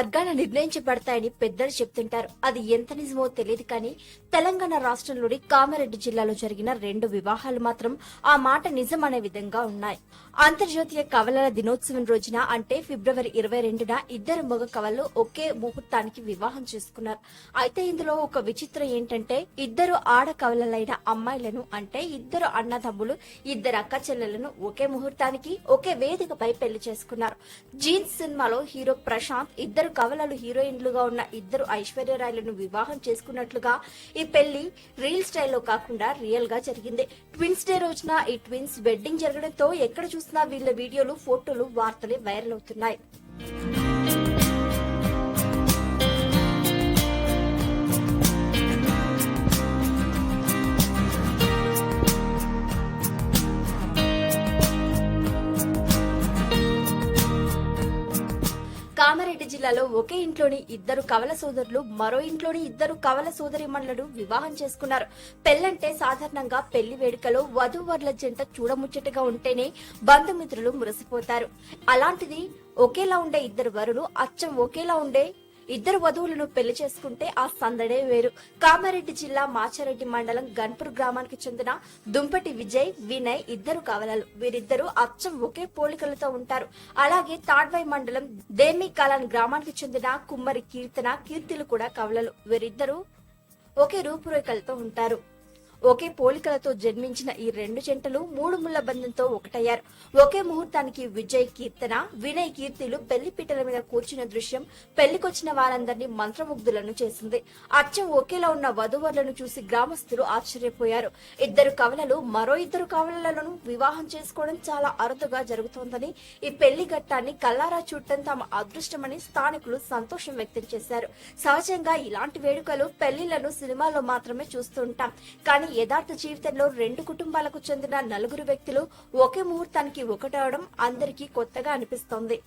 స్వర్గాన నిర్ణయించబడతాయని పెద్దలు చెప్తుంటారు. అది ఎంత నిజమో తెలియదు కానీ తెలంగాణ రాష్ట్రంలోని కామారెడ్డి జిల్లాలో జరిగిన 2 వివాహాలు మాత్రం ఆ మాట నిజం అనే విధంగా ఉన్నాయి. అంతర్జాతీయ కవలల దినోత్సవం రోజున అంటే ఫిబ్రవరి 22న ఇద్దరు మగ కవలలు ఒకే ముహూర్తానికి వివాహం చేసుకున్నారు. అయితే ఇందులో ఒక విచిత్రం ఏంటంటే ఇద్దరు ఆడ కవలలైన అమ్మాయిలను అంటే ఇద్దరు అన్నదమ్ములు ఇద్దరు అక్క చెల్లెలను ఒకే ముహూర్తానికి ఒకే వేదికపై పెళ్లి చేసుకున్నారు. జీన్స్ సినిమాలో హీరో ప్రశాంత్ ఇద్దరు కవలలు హీరోయిన్లుగా ఉన్న ఇద్దరు ఐశ్వర్యరాయలను వివాహం చేసుకున్నట్లుగా ఈ పెళ్లి రీల్ స్టైల్లో కాకుండా రియల్ గా జరిగింది. ట్విన్స్ డే రోజున ఈ ట్విన్స్ వెడ్డింగ్ జరగడంతో ఎక్కడ చూసినా వీళ్ళ వీడియోలు, ఫోటోలు, వార్తలే వైరల్ అవుతున్నాయి. కామారెడ్డి జిల్లాలో ఒకే ఇంట్లోని ఇద్దరు కవల సోదరులు మరో ఇంట్లోని ఇద్దరు కవల సోదరిమణులను వివాహం చేసుకున్నారు. పెళ్లంటే సాధారణంగా పెళ్లి వేడుకలో వధూవరుల జంట చూడముచ్చటగా ఉంటేనే బంధుమిత్రులు మురిసిపోతారు. అలాంటిది ఒకేలా ఉండే ఇద్దరు వరులు అచ్చం ఒకేలా ఉండే ఇద్దరు వధువులను పెళ్లి చేసుకుంటే ఆ సందడే వేరు. కామారెడ్డి జిల్లా మాచారెడ్డి మండలం గన్పూర్ గ్రామానికి చెందిన దుంపటి విజయ్, వినయ్ ఇద్దరు కవలలు. వీరిద్దరూ అచ్చం ఒకే పోలికలతో ఉంటారు. అలాగే తాడ్వై మండలం దేమికాలాన్ గ్రామానికి చెందిన కుమ్మరి కీర్తిలు కూడా కవలలు. వీరిద్దరూ ఒకే రూపురేఖలతో ఉంటారు. ఒకే పోలికలతో జన్మించిన ఈ 2 జంటలు 3 ముళ్ల బంధంతో ఒకటయ్యారు. ఒకే ముహూర్తానికి విజయ్ కీర్తన, వినయ్ కీర్తిలు పెళ్లి పీటల మీద కూర్చున్న దృశ్యం పెళ్లికొచ్చిన వారందరినీ మంత్రముగ్ధులను చేసింది. అచ్చం ఒకేలా ఉన్న వధూవరులను చూసి గ్రామస్తులు ఆశ్చర్యపోయారు. ఇద్దరు కవలలు మరో ఇద్దరు కవలలను వివాహం చేసుకోవడం చాలా అరుదుగా జరుగుతోందని, ఈ పెళ్లి ఘట్టాన్ని కల్లారా చూడటం తమ అదృష్టమని స్థానికులు సంతోషం వ్యక్తం చేశారు. సహజంగా ఇలాంటి వేడుకలు పెళ్లిళ్లను సినిమాల్లో మాత్రమే చూస్తుంటాం. కానీ యథార్థ జీవితంలో 2 కుటుంబాలకు చెందిన 4 వ్యక్తులు ఒకే ముహూర్తానికి ఒకటవడం అందరికీ కొత్తగా అనిపిస్తోంది.